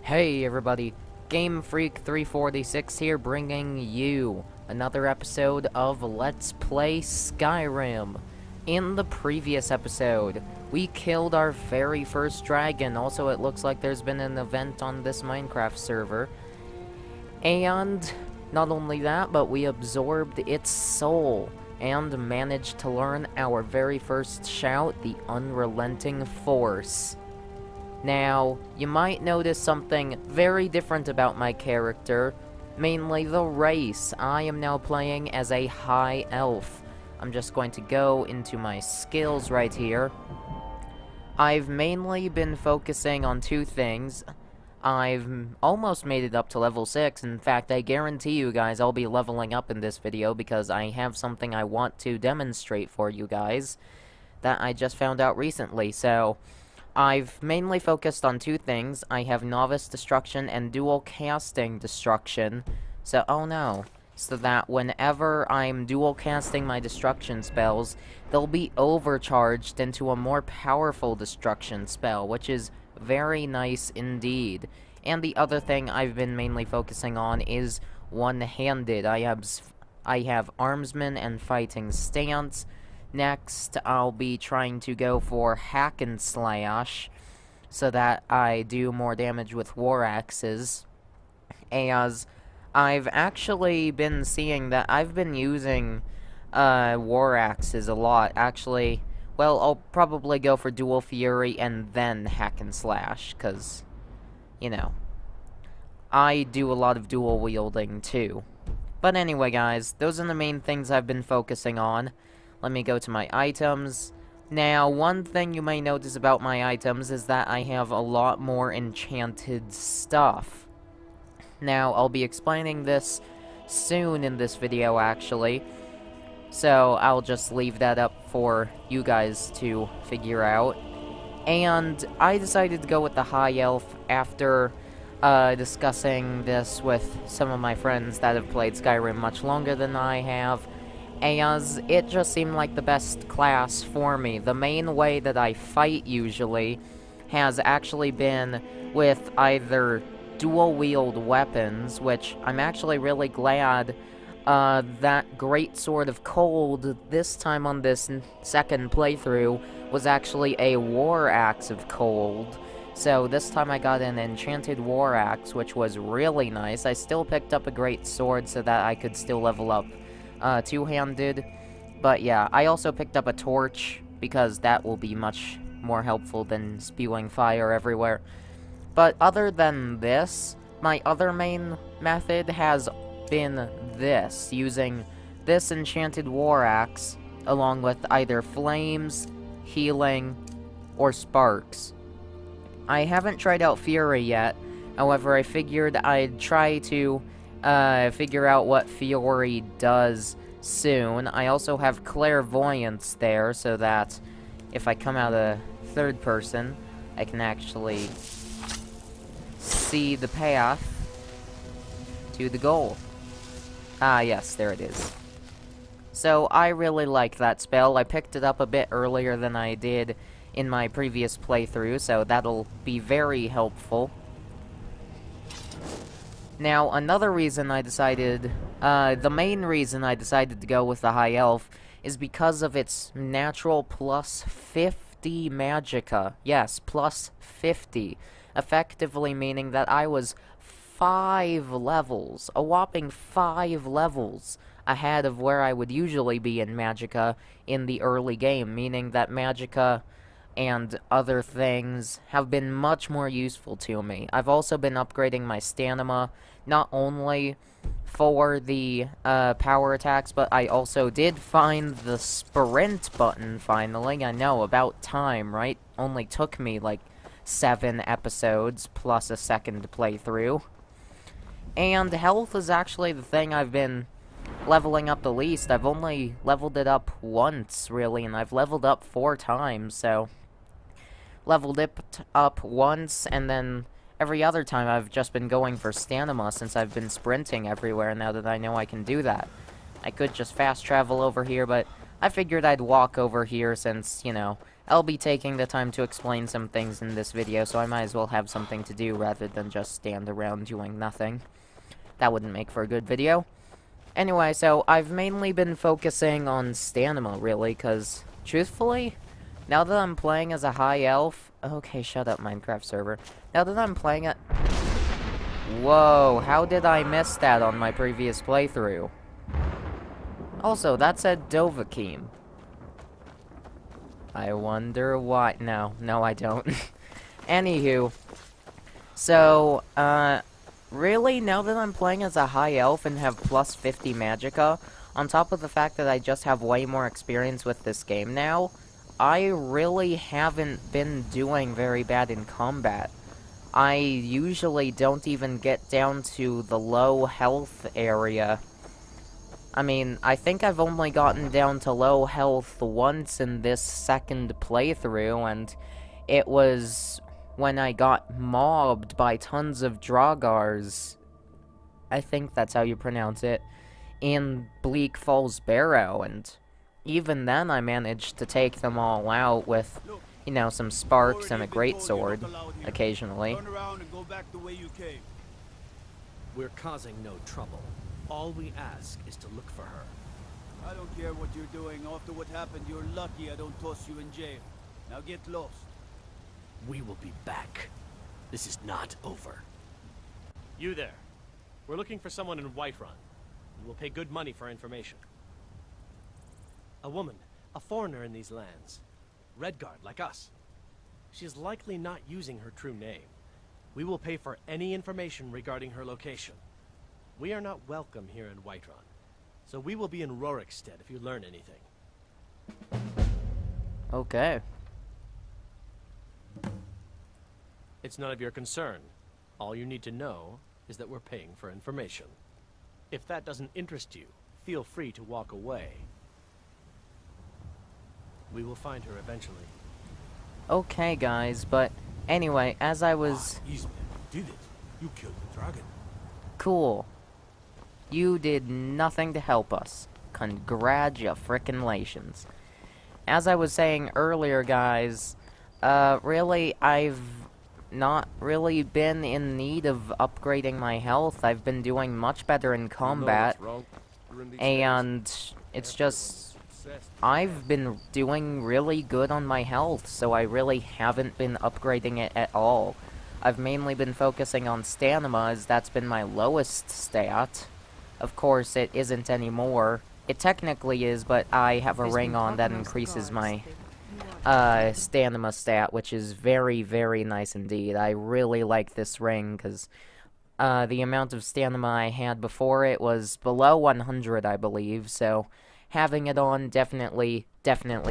Hey everybody, Game Freak 346 here, bringing you another episode of Let's Play Skyrim. In the previous episode, we killed our very first dragon. Also, it looks like there's been an event on this Minecraft server. And not only that, but we absorbed its soul and managed to learn our very first shout, the Unrelenting Force. Now, you might notice something very different about my character, mainly the race. I am now playing as a high elf. I'm just going to go into my skills right here. I've mainly been focusing on two things. I've almost made it up to level 6. In fact, I guarantee you guys I'll be leveling up in this video because I have something I want to demonstrate for you guys that I just found out recently. So I've mainly focused on two things. I have Novice Destruction and Dual Casting Destruction. So, oh no. So that whenever I'm dual casting my destruction spells, they'll be overcharged into a more powerful destruction spell, which is very nice indeed. And the other thing I've been mainly focusing on is one-handed. I have Armsman and Fighting Stance. Next, I'll be trying to go for Hack and Slash, so that I do more damage with War Axes, as I've actually been seeing that I've been using War Axes a lot. Actually, well, I'll probably go for Dual Fury and then Hack and Slash, because, you know, I do a lot of dual wielding too. But anyway, guys, those are the main things I've been focusing on. Let me go to my items. Now, one thing you may notice about my items is that I have a lot more enchanted stuff. Now, I'll be explaining this soon in this video, actually. So, I'll just leave that up for you guys to figure out. And I decided to go with the High Elf after discussing this with some of my friends that have played Skyrim much longer than I have, as it just seemed like the best class for me. The main way that I fight usually has actually been with either dual-wield weapons, which I'm actually really glad that Great Sword of Cold, this time on this second playthrough, was actually a War Axe of Cold. So this time I got an enchanted War Axe, which was really nice. I still picked up a Great Sword so that I could still level up two-handed. But yeah, I also picked up a torch, because that will be much more helpful than spewing fire everywhere. But other than this, my other main method has been this, using this enchanted War Axe, along with either flames, healing, or sparks. I haven't tried out Fury yet, however I figured I'd try to figure out what Fury does soon. I also have Clairvoyance there, so that if I come out a third person, I can actually see the path to the goal. Ah, yes, there it is. So, I really like that spell. I picked it up a bit earlier than I did in my previous playthrough, so that'll be very helpful. Now, another reason I decided, the main reason I decided to go with the High Elf is because of its natural plus 50 magicka. Yes, plus 50. Effectively meaning that I was 5 levels, a whopping 5 levels ahead of where I would usually be in magicka in the early game, meaning that magicka and other things have been much more useful to me. I've also been upgrading my stamina, not only for the power attacks, but I also did find the sprint button finally. I know, about time, right? Only took me like 7 episodes plus a second playthrough. And health is actually the thing I've been leveling up the least. I've only leveled it up once, really, and I've leveled up 4 times, so leveled it up once, and then every other time I've just been going for stamina since I've been sprinting everywhere now that I know I can do that. I could just fast travel over here, but I figured I'd walk over here since, you know, I'll be taking the time to explain some things in this video, so I might as well have something to do rather than just stand around doing nothing. That wouldn't make for a good video. Anyway, so I've mainly been focusing on stamina, really, because, truthfully, now that I'm playing as a high elf... Okay, shut up, Minecraft server. Now that I'm playing at... Whoa, how did I miss that on my previous playthrough? Also, that said Dovahkiin. I wonder why... No, I don't. Anywho. So, really, now that I'm playing as a high elf and have plus 50 magicka, on top of the fact that I just have way more experience with this game now, I really haven't been doing very bad in combat. I usually don't even get down to the low health area. I mean, I think I've only gotten down to low health once in this second playthrough, and it was when I got mobbed by tons of Draugars. I think that's how you pronounce it. In Bleak Falls Barrow, and even then I managed to take them all out with, you know, some sparks and a greatsword, occasionally. Turn around and go back the way you came. We're causing no trouble. All we ask is to look for her. I don't care what you're doing. After what happened, you're lucky I don't toss you in jail. Now get lost. We will be back. This is not over. You there. We're looking for someone in Whiterun. We will pay good money for information. A woman, a foreigner in these lands. Redguard, like us. She is likely not using her true name. We will pay for any information regarding her location. We are not welcome here in Whiterun, so we will be in Rorikstead if you learn anything. Okay. It's none of your concern. All you need to know is that we're paying for information. If that doesn't interest you, feel free to walk away. We will find her eventually. Okay, guys, but anyway, as I was... Eastman, you did it. You killed the dragon. Cool. You did nothing to help us. Congratulations. As I was saying earlier, guys, really, I've not really been in need of upgrading my health. I've been doing much better in combat, and it's just... I've been doing really good on my health, so I really haven't been upgrading it at all. I've mainly been focusing on stamina, as that's been my lowest stat. Of course, it isn't anymore. It technically is, but I have a ring on that increases my stamina stat, which is very, very nice indeed. I really like this ring, because the amount of stamina I had before it was below 100, I believe, so having it on definitely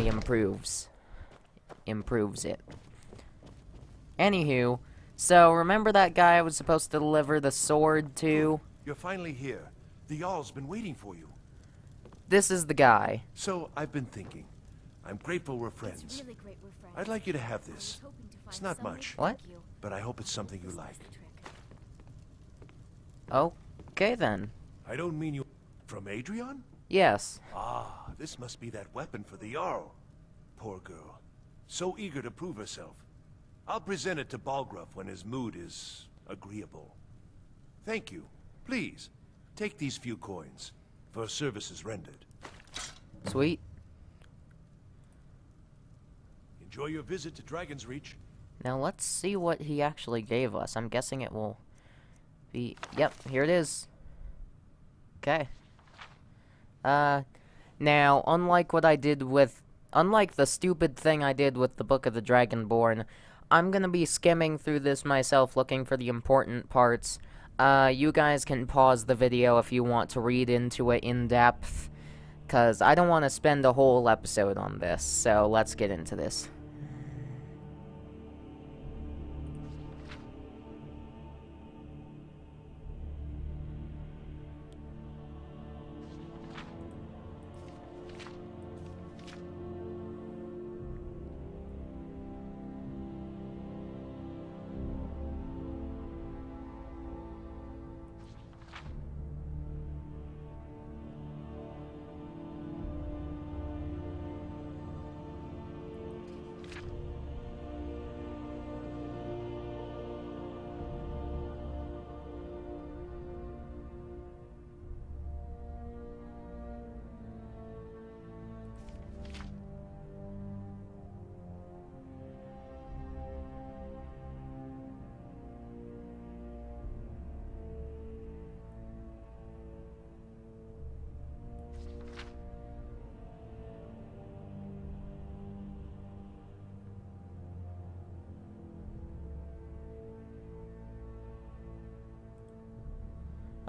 improves it. Anywho, so remember that guy I was supposed to deliver the sword to? You're finally here. The Jarl's been waiting for you. This is the guy. So, I've been thinking. I'm grateful we're friends. Really great we're friends. I'd like you to have this. It's not much, What? but I hope it's something you like. Okay then. I don't mean you... From Adrian? Yes. Ah, this must be that weapon for the Jarl. Poor girl. So eager to prove herself. I'll present it to Balgruuf when his mood is agreeable. Thank you. Please, take these few coins for services rendered. Sweet. Enjoy your visit to Dragon's Reach. Now let's see what he actually gave us. I'm guessing it will be... Yep, here it is. Okay. Now, unlike what I did with... Unlike the stupid thing I did with the Book of the Dragonborn, I'm gonna be skimming through this myself looking for the important parts. You guys can pause the video if you want to read into it in depth, because I don't want to spend a whole episode on this, so let's get into this.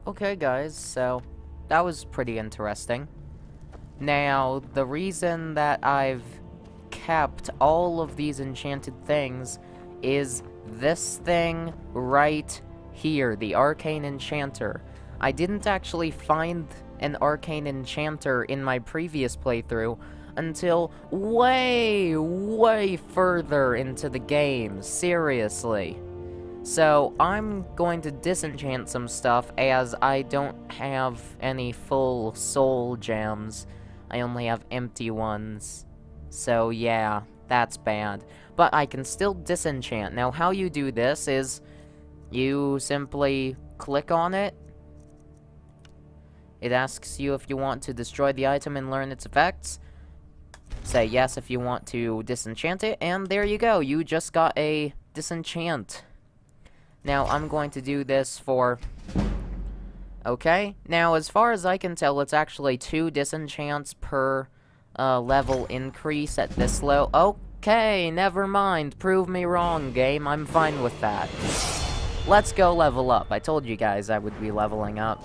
Okay, guys, so that was pretty interesting. Now, the reason that I've kept all of these enchanted things is this thing right here, the Arcane Enchanter. I didn't actually find an Arcane Enchanter in my previous playthrough until way, way further into the game, seriously. So, I'm going to disenchant some stuff as I don't have any full soul gems. I only have empty ones. So yeah, that's bad. But I can still disenchant. Now, how you do this is you simply click on it. It asks you if you want to destroy the item and learn its effects. Say yes if you want to disenchant it, and there you go. You just got a disenchant. Now, I'm going to do this for... Okay, now as far as I can tell, it's actually 2 disenchants per level increase at this low. Okay, never mind. Prove me wrong, game. I'm fine with that. Let's go level up. I told you guys I would be leveling up.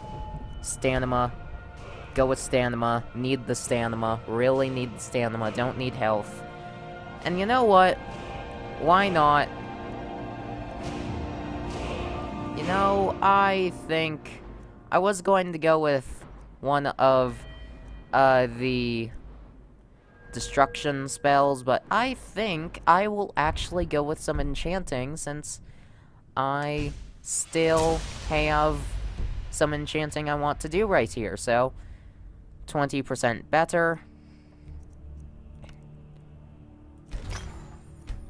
Stamina. Go with stamina. Need the stamina. Really need the stamina. Don't need health. And you know what? Why not? You know, I think I was going to go with one of the destruction spells, but I think I will actually go with some enchanting since I still have some enchanting I want to do right here. So 20% better.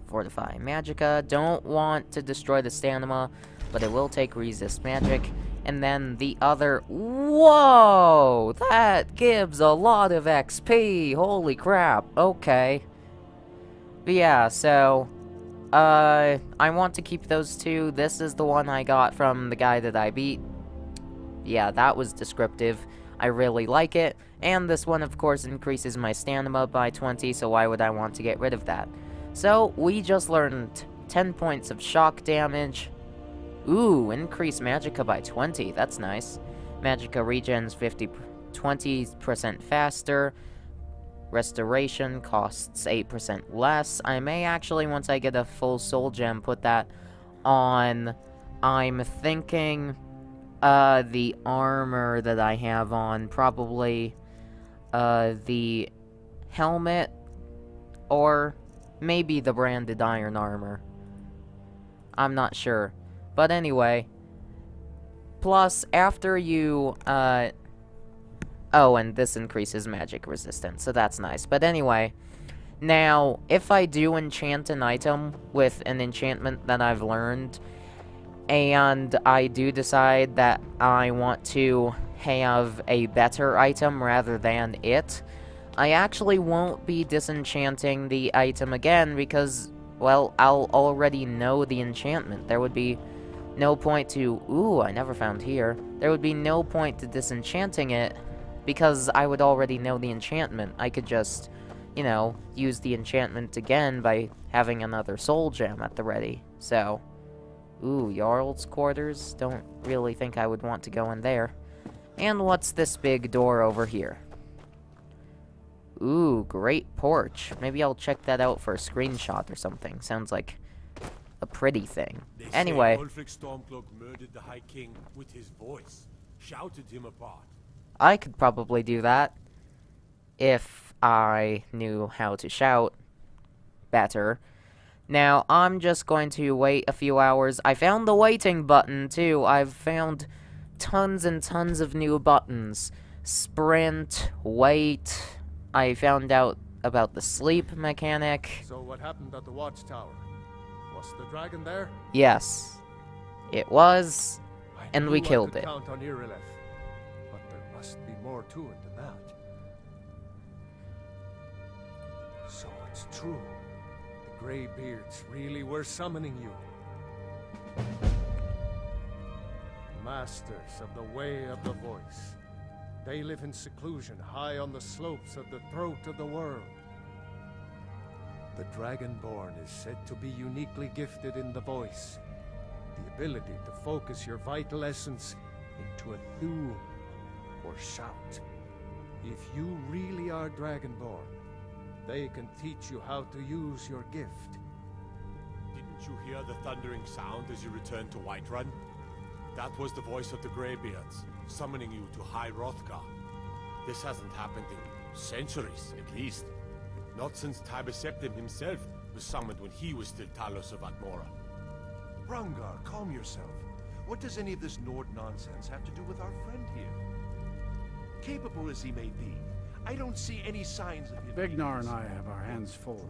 Fortify Magicka. Don't want to destroy the stamina, but it will take resist magic. And then the other... Whoa! That gives a lot of XP! Holy crap. Okay. But yeah, so... I want to keep those 2. This is the one I got from the guy that I beat. Yeah, that was descriptive. I really like it. And this one, of course, increases my stamina by 20, so why would I want to get rid of that? So, we just learned 10 points of shock damage. Ooh, increase Magicka by 20. That's nice. Magicka regens 20% faster. Restoration costs 8% less. I may actually, once I get a full soul gem, put that on... I'm thinking, the armor that I have on. Probably, the helmet. Or maybe the branded iron armor. I'm not sure. But anyway, plus, after you, oh, and this increases magic resistance, so that's nice. But anyway, now, if I do enchant an item with an enchantment that I've learned, and I do decide that I want to have a better item rather than it, I actually won't be disenchanting the item again because, well, I'll already know the enchantment. There would be no point to... Ooh, I never found here. There would be no point to disenchanting it because I would already know the enchantment. I could just, you know, use the enchantment again by having another soul gem at the ready. So, ooh, Jarl's quarters. Don't really think I would want to go in there. And what's this big door over here? Ooh, great porch. Maybe I'll check that out for a screenshot or something. Sounds like a pretty thing. Anyway, Ulfric Stormcloak murdered the High King with his voice, shouted him apart. I could probably do that if I knew how to shout better. Now, I'm just going to wait a few hours. I found the waiting button, too. I've found tons and tons of new buttons. Sprint, wait. I found out about the sleep mechanic. So what happened at the watchtower? Was the dragon there? Yes, it was, and we killed I could it. count on Irileth, but there must be more to it than that. So it's true. The Greybeards really were summoning you. Masters of the Way of the Voice. They live in seclusion high on the slopes of the throat of the world. The Dragonborn is said to be uniquely gifted in the voice. The ability to focus your vital essence into a thu or shout. If you really are Dragonborn, they can teach you how to use your gift. Didn't you hear the thundering sound as you returned to Whiterun? That was the voice of the Greybeards, summoning you to High Hrothgar. This hasn't happened in centuries, at least. Not since Tiber Septim himself was summoned when he was still Talos of Atmora. Hrongar, calm yourself. What does any of this Nord nonsense have to do with our friend here? Capable as he may be, I don't see any signs of him. Vignar and I have our hands full.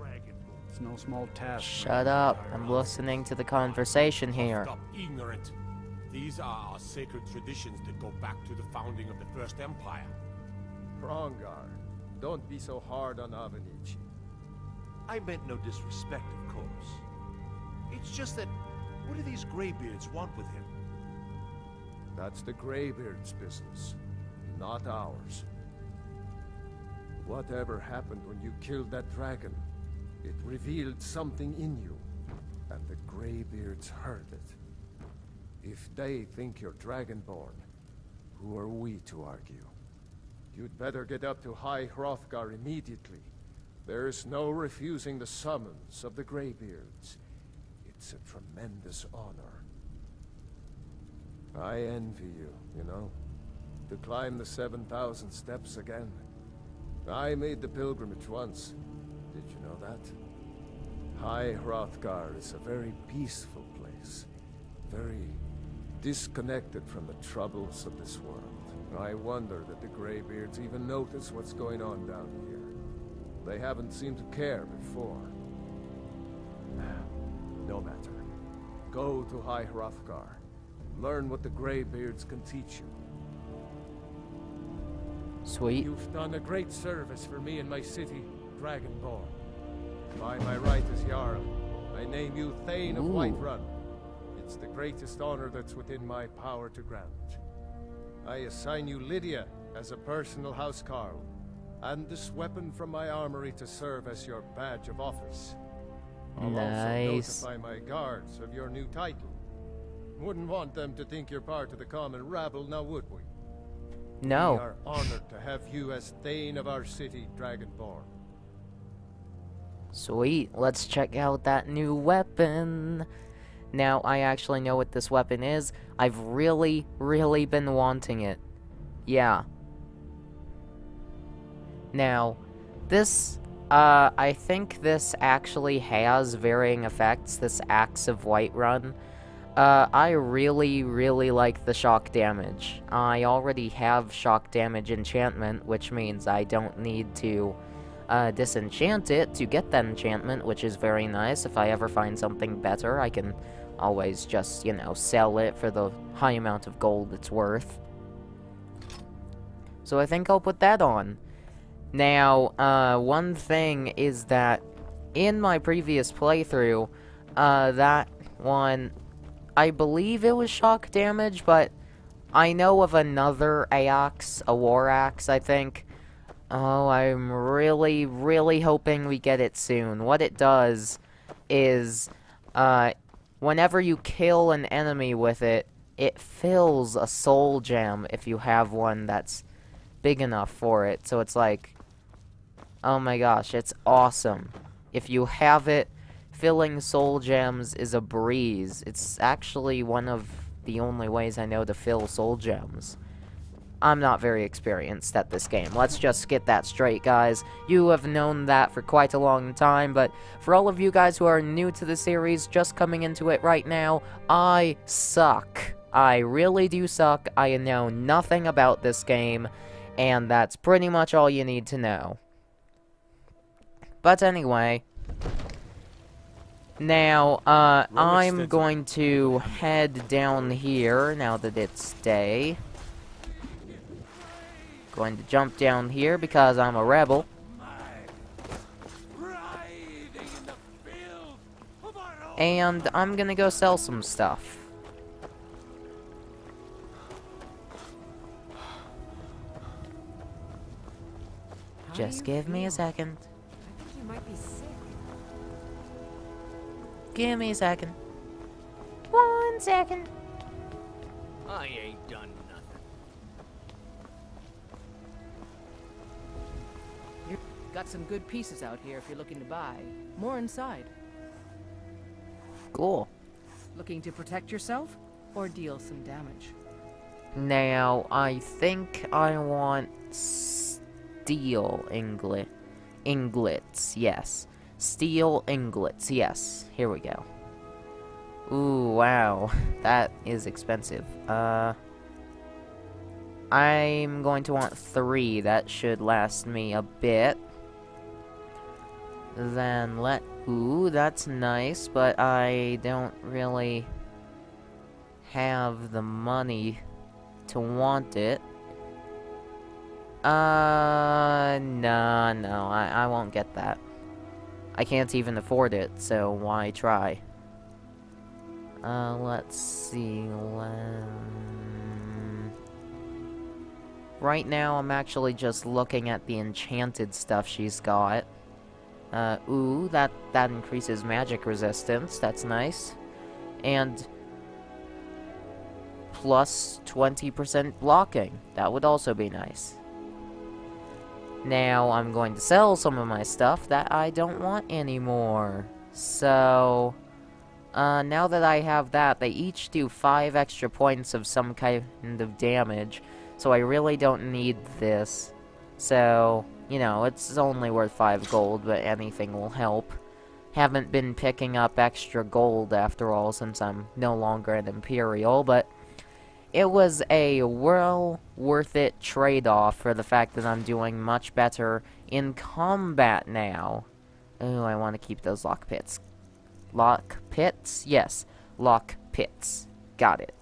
It's no small task. Shut up. I'm listening to the conversation here. Stop, ignorant. These are our sacred traditions that go back to the founding of the First Empire. Hrongar, don't be so hard on Avenichi. I meant no disrespect, of course. It's just that, what do these Greybeards want with him? That's the Greybeard's business, not ours. Whatever happened when you killed that dragon, it revealed something in you, and the Greybeards heard it. If they think you're Dragonborn, who are we to argue? You'd better get up to High Hrothgar immediately. There's no refusing the summons of the Greybeards. It's a tremendous honor. I envy you, you know, to climb the 7,000 steps again. I made the pilgrimage once. Did you know that? High Hrothgar is a very peaceful place. Very disconnected from the troubles of this world. I wonder that the Greybeards even notice what's going on down here. They haven't seemed to care before. No matter. Go to High Hrothgar. Learn what the Greybeards can teach you. Sweet. You've done a great service for me and my city, Dragonborn. By my right as Jarl, I name you Thane of Whiterun. It's the greatest honor that's within my power to grant. I assign you Lydia as a personal housecarl, and this weapon from my armory to serve as your badge of office. I'll Nice. also notify my guards of your new title. Wouldn't want them to think you're part of the common rabble, now would we? No. We are honored to have you as Thane of our city, Dragonborn. Sweet. Let's check out that new weapon. Now, I actually know what this weapon is. I've really, really been wanting it. Yeah. Now, this, I think this actually has varying effects, this Axe of Whiterun. I really, really like the shock damage. I already have shock damage enchantment, which means I don't need to disenchant it to get that enchantment, which is very nice. If I ever find something better, I can always just, you know, sell it for the high amount of gold it's worth. So I think I'll put that on. Now, one thing is that in my previous playthrough, that one, I believe it was shock damage, but I know of another axe, a war axe, I think. Oh, I'm really, really hoping we get it soon. What it does is, whenever you kill an enemy with it, it fills a soul gem if you have one that's big enough for it. So it's like, oh my gosh, it's awesome. If you have it, filling soul gems is a breeze. It's actually one of the only ways I know to fill soul gems. I'm not very experienced at this game. Let's just get that straight, guys. You have known that for quite a long time, but for all of you guys who are new to the series, just coming into it right now, I suck. I really do suck. I know nothing about this game, and that's pretty much all you need to know. But anyway, now, I'm going to head down here now that it's day. Going to jump down here because I'm a rebel. And I'm gonna go sell some stuff. Just give me a second. I think you might be sick. Give me a second. 1 second. I ain't done nothing. Got some good pieces out here if you're looking to buy. More inside. Cool. Looking to protect yourself or deal some damage? Now, I think I want steel inglets, yes. Steel inglets, yes. Here we go. Ooh, wow. That is expensive. I'm going to want 3. That should last me a bit. Then ooh, that's nice, but I don't really have the money to want it. No, I won't get that. I can't even afford it, so why try? Let's see. Right now, I'm actually just looking at the enchanted stuff she's got. Ooh, that increases magic resistance. That's nice. And plus 20% blocking. That would also be nice. Now, I'm going to sell some of my stuff that I don't want anymore. So, now that I have that, they each do 5 extra points of some kind of damage. So I really don't need this. So, you know, it's only worth 5 gold, but anything will help. Haven't been picking up extra gold after all since I'm no longer an Imperial, but it was a well worth it trade-off for the fact that I'm doing much better in combat now. Oh, I want to keep those lock pits. Lock pits? Yes, lock pits. Got it.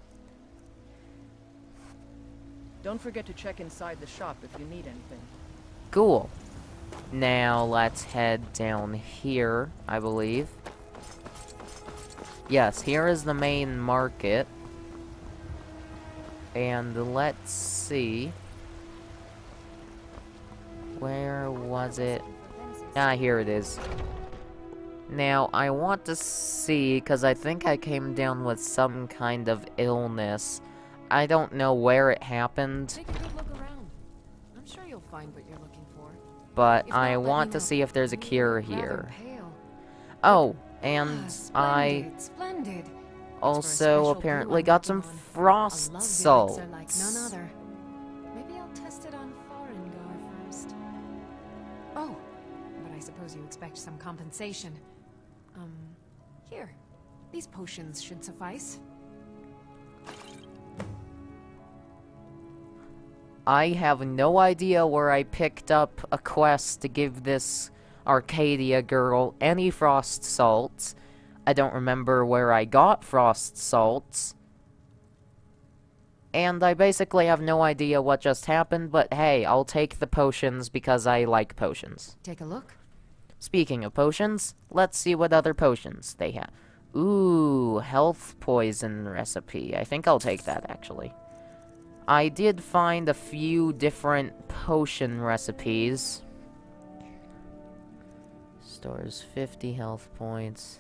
Don't forget to check inside the shop if you need anything. Cool. Now, let's head down here, I believe. Yes, here is the main market. And let's see. Where was it? Ah, here it is. Now, I want to see, because I think I came down with some kind of illness. I don't know where it happened. Take a good look around. I'm sure you'll find what you're looking for. But If I not, let want me to know. see if there's a cure Rather here. pale. Oh, and I Splendid. also apparently got some frost salts. Like none other. Maybe I'll test it on Farengar first. Oh, but I suppose you expect some compensation. Here. These potions should suffice. I have no idea where I picked up a quest to give this Arcadia girl any frost salts. I don't remember where I got frost salts. And I basically have no idea what just happened, but hey, I'll take the potions because I like potions. Take a look. Speaking of potions, let's see what other potions they have. Ooh, health poison recipe. I think I'll take that, actually. I did find a few different potion recipes. Stores 50 health points.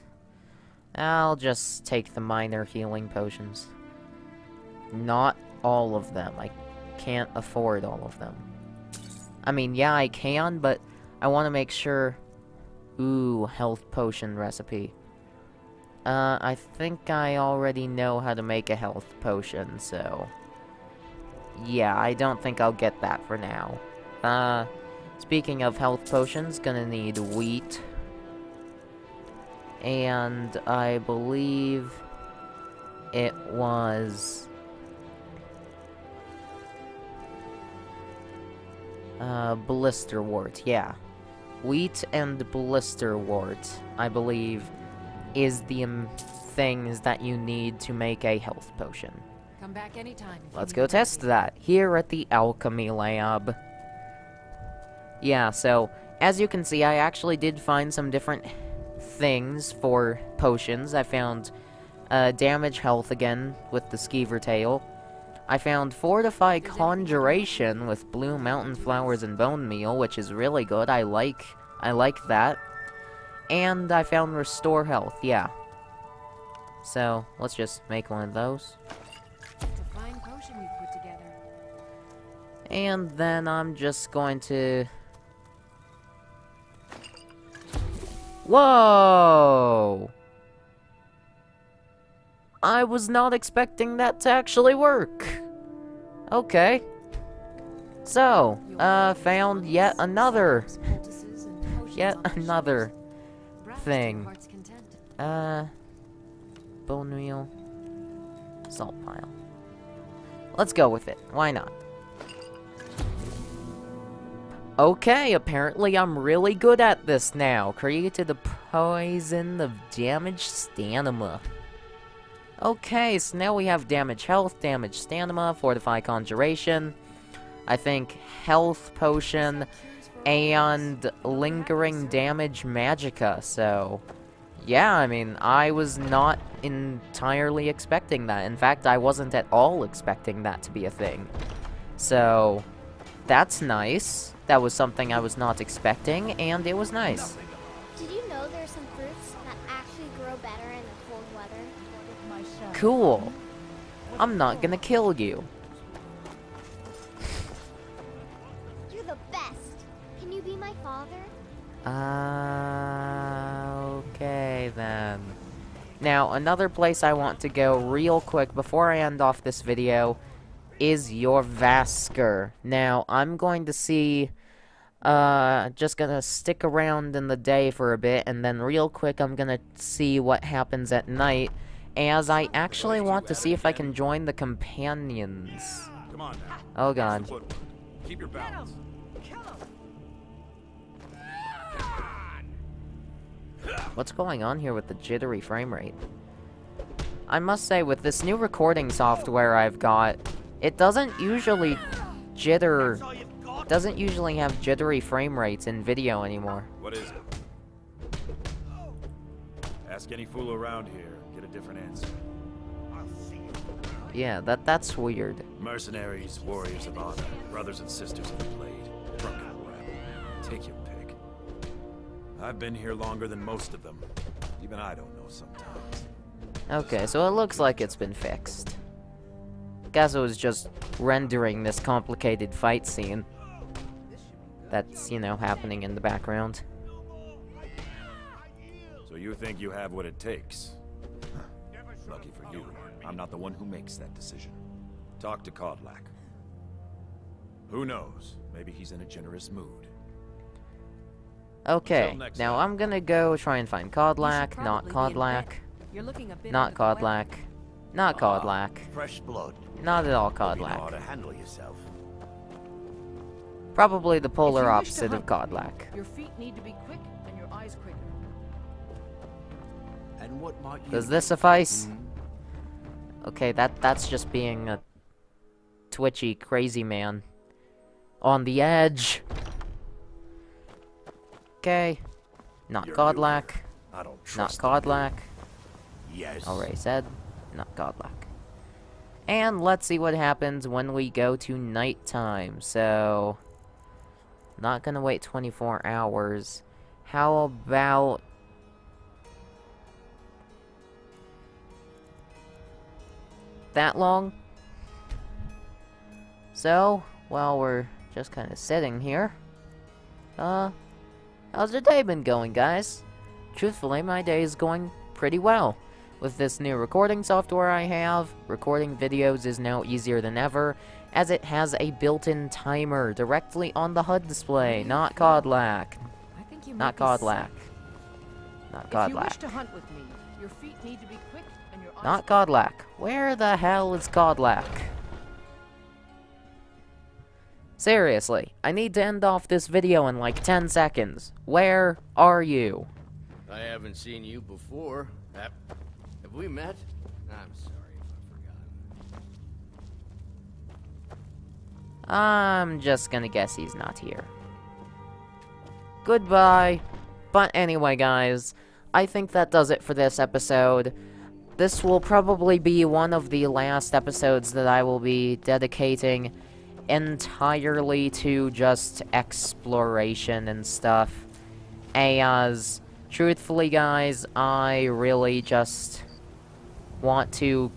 I'll just take the minor healing potions. Not all of them. I can't afford all of them. I mean, yeah, I can, but I want to make sure... Ooh, health potion recipe. I think I already know how to make a health potion, so... Yeah, I don't think I'll get that for now. Speaking of health potions, gonna need wheat. And I believe it was... blisterwort, yeah. Wheat and blisterwort, I believe, is the things that you need to make a health potion. Come back anytime. Let's go test that here at the alchemy lab. Yeah, so, as you can see, I actually did find some different things for potions. I found damage health again with the skeever tail. I found Fortify Conjuration with Blue Mountain Flowers and Bone Meal, which is really good. I like that. And I found Restore Health, yeah. So, let's just make one of those. It's a fine potion you've put together. And then I'm just going to Whoa! I was not expecting that to actually work. Okay. So, found yet another thing. Bone wheel. Salt pile. Let's go with it. Why not? Okay, apparently I'm really good at this now. Created a poison of damaged stamina. Okay, so now we have damage health, damage stamina, fortify conjuration. I think health potion, and lingering damage magicka, so... Yeah, I mean, I was not entirely expecting that. In fact, I wasn't at all expecting that to be a thing. So, that's nice. That was something I was not expecting, and it was nice. Did you know there's some fruits that actually grow better in the cold weather? Cool. I'm not gonna kill you. You're the best. Can you be my father? Okay then. Now, another place I want to go real quick before I end off this video is your Vasker. Now, I'm going to see, just gonna stick around in the day for a bit, and then real quick I'm gonna see what happens at night, as I actually want to see if I can join the companions. Come on now. Oh god. Keep your balance. What's going on here with the jittery frame rate? I must say, with this new recording software I've got, it doesn't usually doesn't usually have jittery frame rates in video anymore. What is it? Ask any fool around here, get a different answer. Yeah, that's weird. Mercenaries, warriors of honor, brothers and sisters of the blade, drunken rabble. Take your pick. I've been here longer than most of them. Even I don't know sometimes. Okay, so it looks like it's been fixed. Guess it was just rendering this complicated fight scene that's, you know, happening in the background. So you think you have what it takes? Lucky for you, I'm not the one who makes that decision. Talk to Kodlak. Who knows? Maybe he's in a generous mood. Okay, now I'm gonna go try and find Kodlak, not Kodlak, not Kodlak, not Kodlak, Fresh blood. not at all You know how Kodlak. to handle yourself. Probably the polar opposite of Kodlak. Your feet need to be quick and your eyes quicker. And what might you Does this suffice? Okay, that's just being a twitchy, crazy man. On the edge. Okay. Not Kodlak. I don't Not trust Kodlak. Yes. Already said. Not Kodlak. And let's see what happens when we go to nighttime. So, not gonna wait 24 hours. How about... that long? So, while we're just kind of sitting here, how's your day been going, guys? Truthfully, my day is going pretty well. With this new recording software I have, recording videos is now easier than ever, as it has a built-in timer directly on the HUD display. Not Kodlak. Not Kodlak. Not If you wish Kodlak. to hunt with me, your feet need to be quick and your eyes Not Kodlak. Where the hell is Kodlak? Seriously, I need to end off this video in like 10 seconds. Where are you? I haven't seen you before. Have we met? I'm sorry if I've forgotten. I'm just gonna guess he's not here. Goodbye. But anyway, guys, I think that does it for this episode. This will probably be one of the last episodes that I will be dedicating entirely to just exploration and stuff. As, truthfully, guys, I really just want to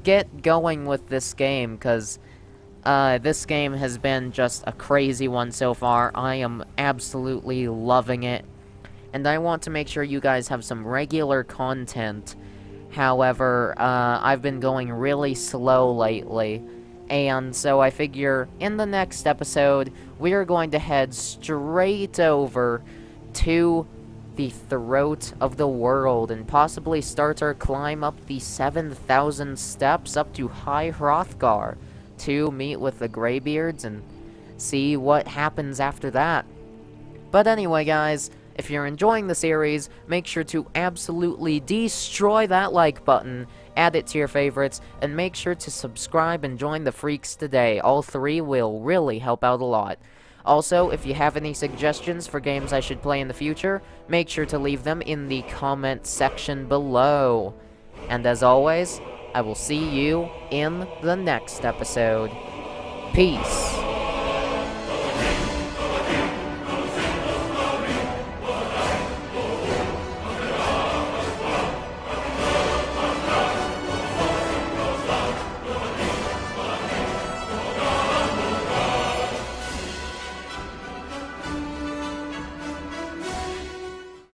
get going with this game, because this game has been just a crazy one so far. I am absolutely loving it. and I want to make sure you guys have some regular content. However, I've been going really slow lately, and so I figure in the next episode, we are going to head straight over to the throat of the world and possibly start our climb up the 7,000 steps up to High Hrothgar to meet with the Greybeards and see what happens after that. But anyway, guys, if you're enjoying the series, make sure to absolutely destroy that like button, add it to your favorites, and make sure to subscribe and join the Freaks today. All three will really help out a lot. Also, if you have any suggestions for games I should play in the future, make sure to leave them in the comment section below. And as always, I will see you in the next episode. Peace.